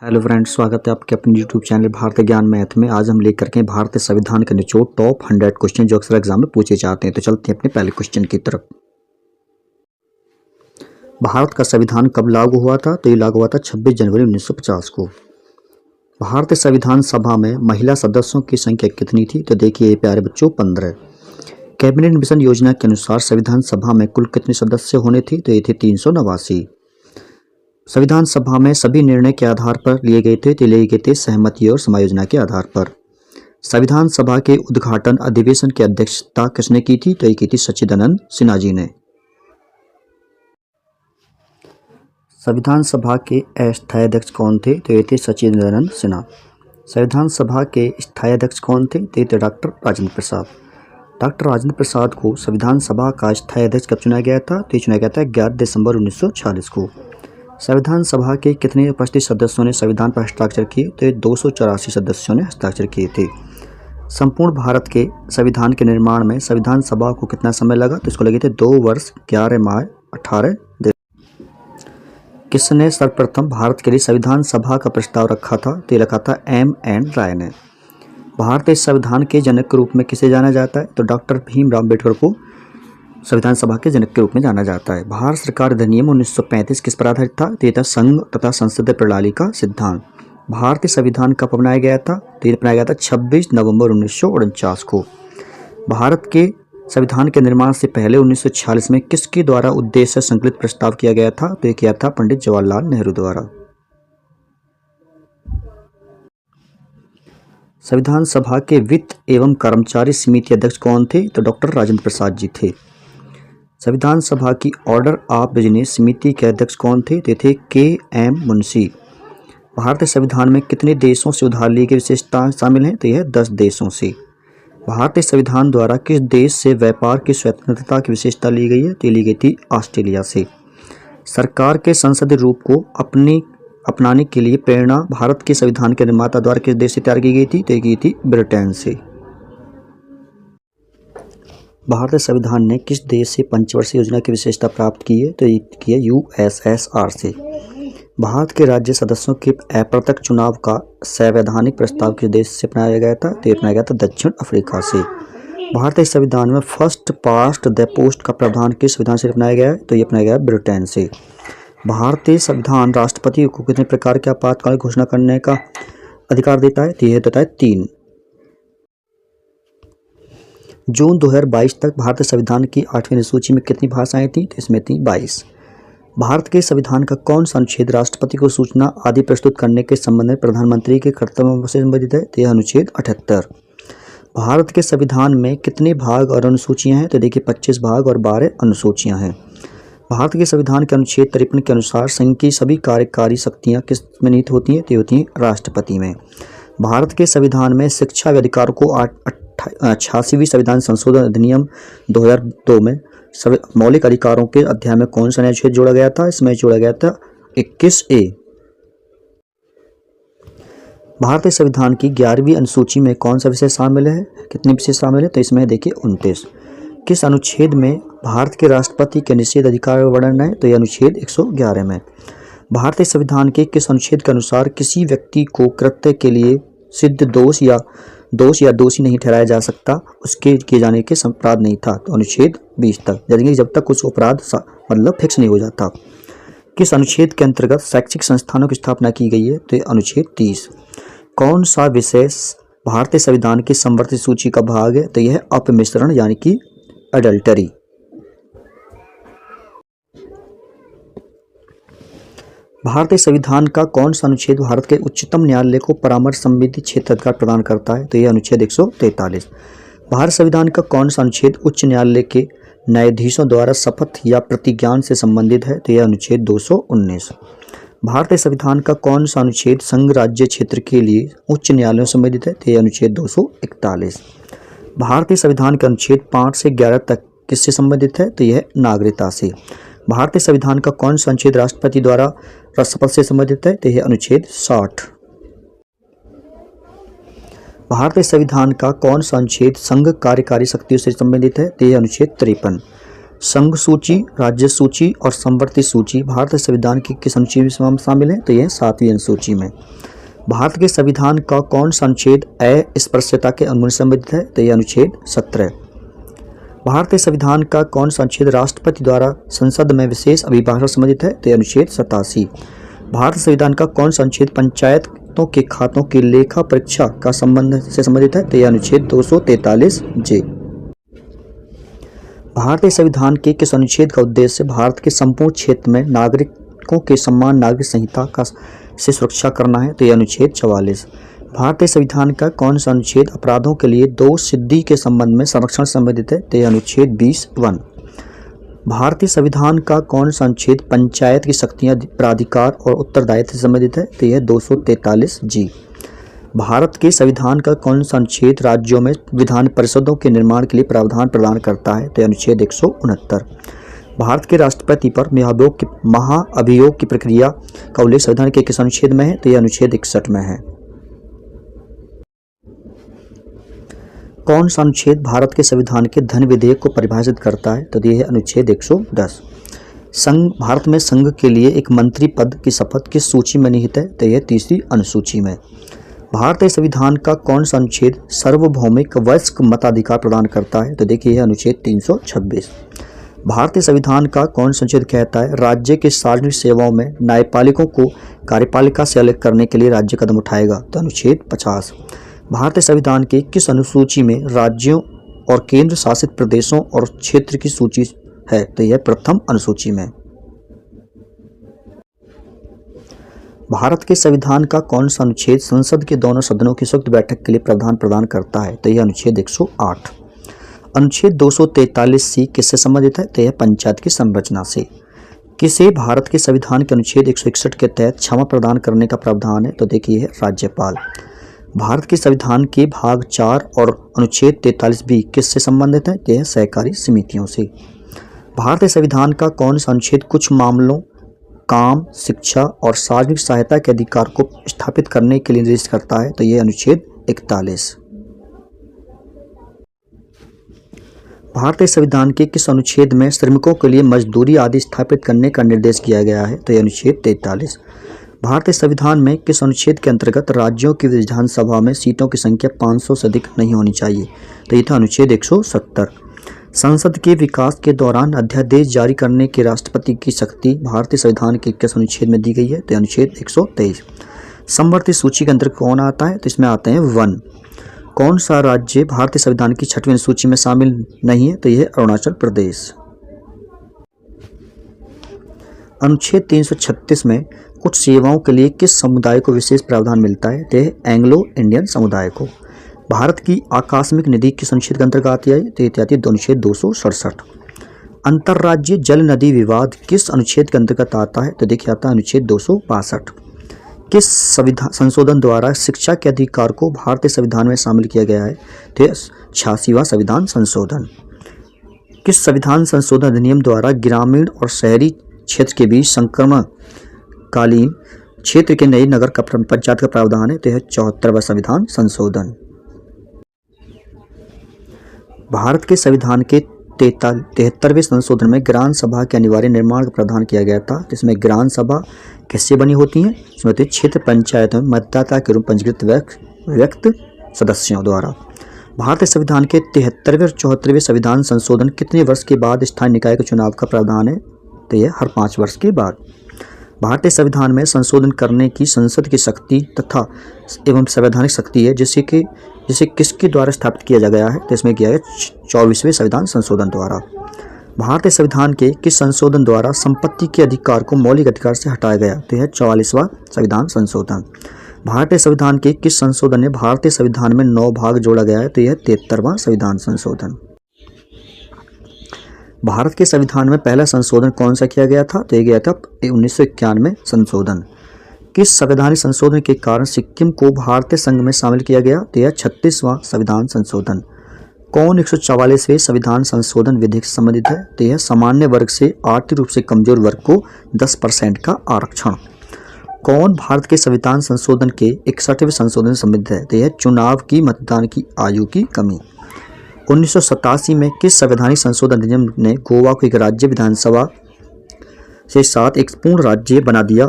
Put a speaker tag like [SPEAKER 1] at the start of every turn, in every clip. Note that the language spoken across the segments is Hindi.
[SPEAKER 1] हेलो फ्रेंड्स, स्वागत है आपके अपने यूट्यूब चैनल भारतीय ज्ञान मैथ में। आज हम लेकर के भारतीय संविधान के निचोड़ टॉप 100 क्वेश्चन जो अक्सर एग्जाम में पूछे जाते हैं। तो चलते हैं अपने पहले क्वेश्चन की तरफ। भारत का संविधान कब लागू हुआ था? तो ये लागू हुआ था 26 जनवरी 1950 को। भारतीय संविधान सभा में महिला सदस्यों की संख्या कितनी थी? तो देखिए प्यारे बच्चों, 15। कैबिनेट मिशन योजना के अनुसार संविधान सभा में कुल कितने सदस्य होने थे? तो ये थे 389। संविधान सभा में सभी निर्णय के आधार पर लिए गए थे, तो लिए गए थे सहमति और समायोजना के आधार पर। संविधान सभा के उद्घाटन अधिवेशन की अध्यक्षता किसने की थी? तो ये की थी सच्चिदानंद सिन्हा जी ने। संविधान सभा के अस्थायी अध्यक्ष कौन थे? तो ये थे सच्चिदानंद सिन्हा। संविधान सभा के स्थायी अध्यक्ष कौन थे? तो ये थे डॉक्टर राजेंद्र प्रसाद। डॉक्टर राजेंद्र प्रसाद को संविधान सभा का स्थायी अध्यक्ष कब चुना गया था? तो ये चुना गया था 11 दिसंबर 1946 को। संविधान सभा के कितने उपस्थित सदस्यों ने संविधान पर हस्ताक्षर किए? तो 284 सदस्यों ने हस्ताक्षर किए थे। संपूर्ण भारत के संविधान के निर्माण में संविधान सभा को कितना समय लगा? तो इसको लगे थे 2 वर्ष 11 माह 18 दिन। किसने सर्वप्रथम भारत के लिए संविधान सभा का प्रस्ताव रखा था? तो रखा था M.N. राय ने। भारतीय संविधान के जनक के रूप में किसे जाना जाता है? तो डॉक्टर भीमराव अम्बेडकर को संविधान सभा के जनक के रूप में जाना जाता है। भारत सरकार अधिनियम 1935 किस पर आधारित था? तो ये था संघ तथा संसदीय प्रणाली का सिद्धांत। भारतीय संविधान कब बनाया गया था? तो ये बनाया गया था 26 नवंबर 1949 को। भारत के संविधान के निर्माण से पहले 1946 में किसके द्वारा उद्देश्य संकलित प्रस्ताव किया गया था? तो ये किया था पंडित जवाहरलाल नेहरू द्वारा। संविधान सभा के वित्त एवं कर्मचारी समिति अध्यक्ष कौन थे? तो डॉक्टर राजेंद्र प्रसाद जी थे। संविधान सभा की ऑर्डर ऑफ बिजनेस समिति के अध्यक्ष कौन थे? ते थे K.M. मुंशी। भारतीय संविधान में कितने देशों से उधार ली गई विशेषताएं शामिल हैं? तो यह 10 देशों से। भारतीय संविधान द्वारा किस देश से व्यापार की स्वतंत्रता की विशेषता ली गई है? तो ली गई थी ऑस्ट्रेलिया से। सरकार के संसदीय रूप को अपनाने के लिए प्रेरणा भारत के संविधान के निर्माता द्वारा किस देश से तैयार की गई थी? तो की थी ब्रिटेन से। भारतीय संविधान ने किस देश से पंचवर्षीय योजना की विशेषता प्राप्त की है? तो ये की है USSR से। भारत के राज्य सदस्यों के अप्रत्यक्ष चुनाव का संवैधानिक प्रस्ताव किस देश से अपनाया गया था? तो ये अपनाया गया था दक्षिण अफ्रीका से। भारतीय संविधान में फर्स्ट पास्ट द पोस्ट का प्रावधान किस संविधान से अपनाया गया है? तो ये अपनाया गया ब्रिटेन से। भारतीय संविधान राष्ट्रपति को कितने प्रकार के आपातकाल घोषणा करने का अधिकार देता है? तो यह देता है 3। जून 2022 तक भारतीय संविधान की 8वीं अनुसूची में कितनी भाषाएं थीं? तो इसमें थी 22। भारत के संविधान का कौन सा अनुच्छेद राष्ट्रपति को सूचना आदि प्रस्तुत करने के संबंध में प्रधानमंत्री के कर्तव्यों से संबंधित है? तो यह अनुच्छेद 78। भारत के संविधान में कितने भाग और अनुसूचियां हैं? तो देखिए 25 भाग और 12 अनुसूचियां हैं। भारत के संविधान के अनुच्छेद 53 के अनुसार संघ की सभी कार्यकारी शक्तियाँ किस में निहित होती हैं? तो होती हैं राष्ट्रपति में। भारत के संविधान में शिक्षा के अधिकार को 88वीं संविधान संशोधन अधिनियम 2002 में मौलिक अधिकारों के अध्याय में कौन सा नया अनुच्छेद जोड़ा गया था? इसमें जोड़ा गया था 21A। भारतीय संविधान की 11वीं अनुसूची में कौन सा विषय शामिल है? कितने विषय शामिल है? तो इसमें देखिए 29। किस अनुच्छेद में भारत के राष्ट्रपति के निषेध अधिकार का वर्णन है? तो यह अनुच्छेद 111 में। भारतीय संविधान के किस अनुच्छेद के अनुसार किसी व्यक्ति को कृत्य के लिए सिद्ध दोष या दोषी नहीं ठहराया जा सकता, उसके किए जाने के अपराध नहीं था? तो अनुच्छेद 20 तक, यानी जब तक कुछ अपराध मतलब फिक्स नहीं हो जाता। किस अनुच्छेद के अंतर्गत शैक्षिक संस्थानों की स्थापना की गई है? तो अनुच्छेद 30। कौन सा विषय भारतीय संविधान की संवर्धित सूची का भाग है? तो यह अपमिश्रण यानी कि अडल्टरी। भारतीय संविधान का कौन सा अनुच्छेद भारत के उच्चतम न्यायालय को परामर्श संबंधी क्षेत्राधिकार प्रदान करता है? तो यह अनुच्छेद 143। भारत संविधान का कौन सा अनुच्छेद उच्च न्यायालय के न्यायाधीशों द्वारा शपथ या प्रतिज्ञान से संबंधित है? तो यह अनुच्छेद 219। भारतीय संविधान का कौन सा अनुच्छेद संघ राज्य क्षेत्र के लिए उच्च न्यायालयों से संबंधित है? तो यह अनुच्छेद 241। भारतीय संविधान के अनुच्छेद 5 से 11 तक किससे संबंधित है? तो यह नागरिकता से। भारतीय संविधान का कौन सा अनुच्छेद राष्ट्रपति द्वारा शपथ से संबंधित है? तो यह अनुच्छेद 60। भारतीय संविधान का कौन सा अनुच्छेद संघ कार्यकारी शक्तियों से संबंधित है? तो यह अनुच्छेद 53। संघ सूची, राज्य सूची और संवर्ती सूची भारतीय संविधान की किस अनुसूची में शामिल है? तो यह 7वीं अनुसूची में। भारत के संविधान का कौन सा अनुच्छेद अस्पृश्यता के उन्मूलन से संबंधित है? तो यह अनुच्छेद 17। भारतीय संविधान का कौन सा अनुच्छेद राष्ट्रपति द्वारा संसद में विशेष अभिभाषण से संबंधित है? तो यह अनुच्छेद 87। भारतीय संविधान का कौन सा अनुच्छेद पंचायतों के खातों की लेखा परीक्षा का संबंध से संबंधित है? तो यह अनुच्छेद 243 जे। भारतीय संविधान के किस अनुच्छेद का उद्देश्य भारत के संपूर्ण क्षेत्र में नागरिकों के समान नागरिक संहिता का से सुरक्षा करना है? तो यह अनुच्छेद 44। भारतीय संविधान का कौन सा अनुच्छेद अपराधों के लिए दोष सिद्धि के संबंध में संरक्षण संबंधित है? तो यह अनुच्छेद 20(1). भारतीय संविधान का कौन सा अनुच्छेद पंचायत की शक्तियां, प्राधिकार और उत्तरदायित्व से संबंधित है? तो यह 243 जी। भारत के संविधान का कौन सा अनुच्छेद राज्यों में विधान परिषदों के निर्माण के लिए प्रावधान प्रदान करता है? तो यह अनुच्छेद 169। भारत के राष्ट्रपति पर महाअभियोग की प्रक्रिया का उल्लेख संविधान के किस अनुच्छेद में है? तो यह अनुच्छेद 61 में है। कौन सा अनुच्छेद भारत के संविधान के धन विधेयक को परिभाषित करता है? तो यह है अनुच्छेद 110। भारत में संघ के लिए एक मंत्री पद की शपथ किस सूची में निहित है? तो यह 3री अनुसूची में। भारतीय संविधान का कौन सा अनुच्छेद सार्वभौमिक वयस्क मताधिकार प्रदान करता है? तो देखिए यह अनुच्छेद 326। भारतीय संविधान का कौन सा अनुच्छेद कहता है राज्य के सार्वजनिक सेवाओं में न्यायपालिकों को कार्यपालिका से अलग करने के लिए राज्य कदम उठाएगा? तो अनुच्छेद 50। भारतीय संविधान के किस अनुसूची में राज्यों और केंद्र शासित प्रदेशों और क्षेत्र की सूची है? तो यह प्रथम अनुसूची में। भारत के संविधान का कौन सा अनुच्छेद संसद के दोनों सदनों की संयुक्त बैठक के लिए प्रावधान प्रदान करता है? तो यह अनुच्छेद 108। अनुच्छेद 243C किससे संबंधित है? तो यह पंचायत की संरचना से। किसे भारत के संविधान के अनुच्छेद 161 के तहत क्षमा प्रदान करने का प्रावधान है? तो देखिए है राज्यपाल। भारत के संविधान के भाग 4 और अनुच्छेद 43B किससे संबंधित है? तो यह सहकारी समितियों से। भारतीय संविधान का कौन सा अनुच्छेद कुछ मामलों, काम, शिक्षा और सार्वजनिक सहायता के अधिकार को स्थापित करने के लिए निर्देशित करता है? तो यह अनुच्छेद 41। भारतीय संविधान के किस अनुच्छेद में श्रमिकों के लिए मजदूरी आदि स्थापित करने का निर्देश किया गया है? तो यह अनुच्छेद 43। भारतीय संविधान में किस अनुच्छेद के अंतर्गत राज्यों की विधानसभा में सीटों की संख्या 500 से अधिक नहीं होनी चाहिए? तो यह था अनुच्छेद 170। संसद के विकास के दौरान अध्यादेश जारी करने के राष्ट्रपति की शक्ति भारतीय संविधान के किस अनुच्छेद में दी गई है? तो अनुच्छेद 123। समवर्ती सूची के अंतर्गत कौन आता है? तो इसमें आते हैं वन। कौन सा राज्य भारतीय संविधान की 6वीं अनुसूची में शामिल नहीं है? तो यह अरुणाचल प्रदेश। अनुच्छेद 336 में कुछ सेवाओं के लिए किस समुदाय को विशेष प्रावधान मिलता है? तो यह एंग्लो इंडियन समुदाय को। भारत की आकस्मिक निधि किस अनुच्छेद के अंतर्गत आती है? तो यह आती है अनुच्छेद 267। अंतर्राज्यीय जल नदी विवाद किस अनुच्छेद के अंतर्गत आता है? तो देखिए आता है अनुच्छेद 262। किस संविधान संशोधन द्वारा शिक्षा के अधिकार को भारतीय संविधान में शामिल किया गया है? तो 86वां संविधान संशोधन। किस संविधान संशोधन अधिनियम द्वारा ग्रामीण और शहरी क्षेत्र के बीच संक्रमण कालीन क्षेत्र के नई नगर का पंचायत का प्रावधान है? तो यह 74वां संविधान संशोधन। भारत के संविधान के 73वें संशोधन में ग्राम सभा के अनिवार्य निर्माण का प्रावधान किया गया था, जिसमें ग्राम सभा किससे बनी होती हैं? इसमें क्षेत्र पंचायत में मतदाता के रूप पंजीकृत व्यक्ति सदस्यों द्वारा। भारतीय संविधान के 73वें और 74वें संविधान संशोधन कितने वर्ष के बाद स्थानीय निकाय के चुनाव का प्रावधान है? तो यह हर 5 वर्ष के बाद। भारतीय संविधान में संशोधन करने की संसद की शक्ति तथा एवं संवैधानिक शक्ति है, जिसे किसके द्वारा स्थापित किया गया है? तो इसमें किया गया 24वें संविधान संशोधन द्वारा। भारतीय संविधान के किस संशोधन द्वारा संपत्ति के अधिकार को मौलिक अधिकार से हटाया गया? तो यह 44वां संविधान संशोधन। भारतीय संविधान के किस संशोधन ने भारतीय संविधान में 9 भाग जोड़ा गया है? तो यह 73वां संविधान संशोधन। भारत के संविधान में पहला संशोधन कौन सा किया गया था? तो यह गया था 1991 संशोधन। किस संवैधानिक संशोधन के कारण सिक्किम को भारतीय संघ में शामिल किया गया? तो यह 36वां संविधान संशोधन। कौन 144वें संविधान संशोधन विधेयक से संबंधित है? तो यह सामान्य वर्ग से आर्थिक रूप से कमजोर वर्ग को 10% का आरक्षण। कौन भारत के संविधान संशोधन के 61वें संशोधन से संबंधित है? तो यह चुनाव की मतदान की आयु की कमी। 1987 में किस संवैधानिक संशोधन अधिनियम ने गोवा को एक राज्य विधानसभा से साथ एक पूर्ण राज्य बना दिया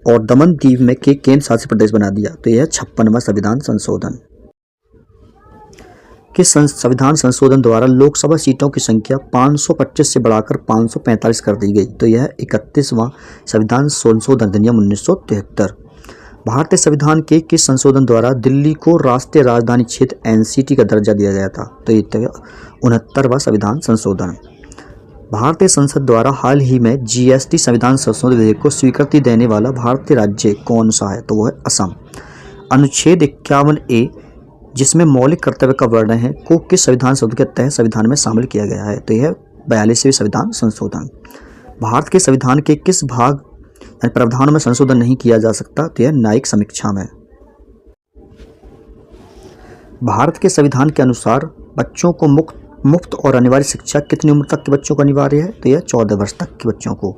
[SPEAKER 1] और दमन दीव में के केंद्र शासित प्रदेश बना दिया? तो यह है 56वां संविधान संशोधन। किस संविधान संशोधन द्वारा लोकसभा सीटों की संख्या 525 से बढ़ाकर 545 कर दी गई? तो यह है 31वां संविधान संशोधन अधिनियम 1973। भारतीय संविधान के किस संशोधन द्वारा दिल्ली को राष्ट्रीय राजधानी क्षेत्र एनसीटी का दर्जा दिया गया था? तो ये 69वां संविधान संशोधन। भारतीय संसद द्वारा हाल ही में जीएसटी संविधान संशोधन विधेयक को स्वीकृति देने वाला भारतीय राज्य कौन सा है? तो वो है असम। अनुच्छेद 51A जिसमें मौलिक कर्तव्य का वर्णन है को किस संविधान संशोधन के तहत संविधान में शामिल किया गया है? तो यह 42वें संविधान संशोधन। भारत के संविधान के किस भाग प्रावधानों में संशोधन नहीं किया जा सकता? तो यह न्यायिक समीक्षा में। भारत के संविधान के अनुसार बच्चों को मुफ्त और अनिवार्य शिक्षा कितनी उम्र तक के बच्चों को अनिवार्य है? तो यह 14 वर्ष तक के बच्चों को।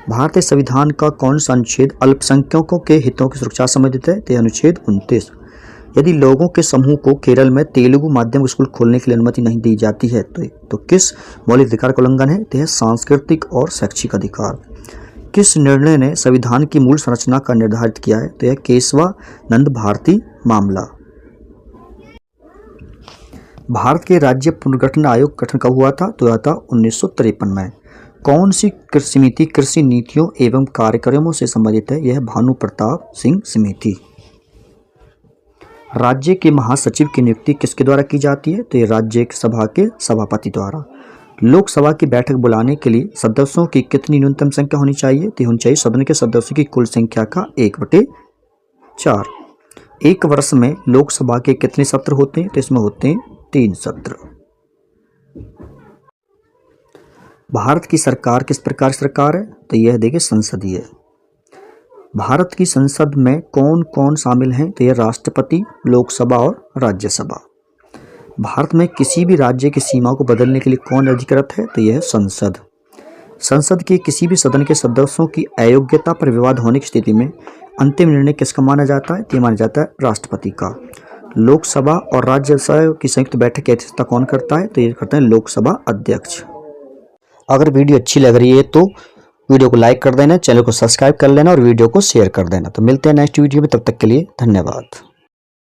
[SPEAKER 1] भारतीय संविधान का कौन सा अनुच्छेद अल्पसंख्यकों के हितों की सुरक्षा संबंधित है? तो यह अनुच्छेद 29। यदि लोगों के समूह को केरल में तेलुगु माध्यम स्कूल खोलने के लिए अनुमति नहीं दी जाती है तो किस मौलिक अधिकार का उल्लंघन है? तो यह सांस्कृतिक और शैक्षिक अधिकार। किस निर्णय ने संविधान की मूल संरचना का निर्धारित किया है? तो यह केशवानंद भारती मामला। भारत के राज्य पुनर्गठन आयोग गठन कब हुआ था? तो यह था 1953 में। कौन सी समिति कृषि नीतियों एवं कार्यक्रमों से संबंधित है? यह भानु प्रताप सिंह समिति। राज्य के महासचिव की नियुक्ति किसके द्वारा की जाती है? तो ये राज्य सभा के सभापति द्वारा। लोकसभा की बैठक बुलाने के लिए सदस्यों की कितनी न्यूनतम संख्या होनी चाहिए? तो होनी चाहिए सदन के सदस्यों की कुल संख्या का 1/4। एक वर्ष में लोकसभा के कितने सत्र होते हैं? तो इसमें होते हैं 3 सत्र। भारत की सरकार किस प्रकार की सरकार है? तो यह देखिए संसदीय। भारत की संसद में कौन कौन शामिल हैं? तो यह राष्ट्रपति, लोकसभा और राज्यसभा। भारत में किसी भी राज्य की सीमा को बदलने के लिए कौन अधिकृत है? तो यह संसद। संसद के किसी भी सदन के सदस्यों की अयोग्यता पर विवाद होने की स्थिति में अंतिम निर्णय किसका माना जाता है? तो यह माना जाता है राष्ट्रपति का। लोकसभा और राज्यसभा की संयुक्त बैठक की अध्यक्षता कौन करता है? तो ये करते हैं लोकसभा अध्यक्ष। अगर वीडियो अच्छी लग रही है तो वीडियो को लाइक कर देना, चैनल को सब्सक्राइब कर लेना और वीडियो को शेयर कर देना। तो मिलते हैं नेक्स्ट वीडियो में, तब तक के लिए धन्यवाद।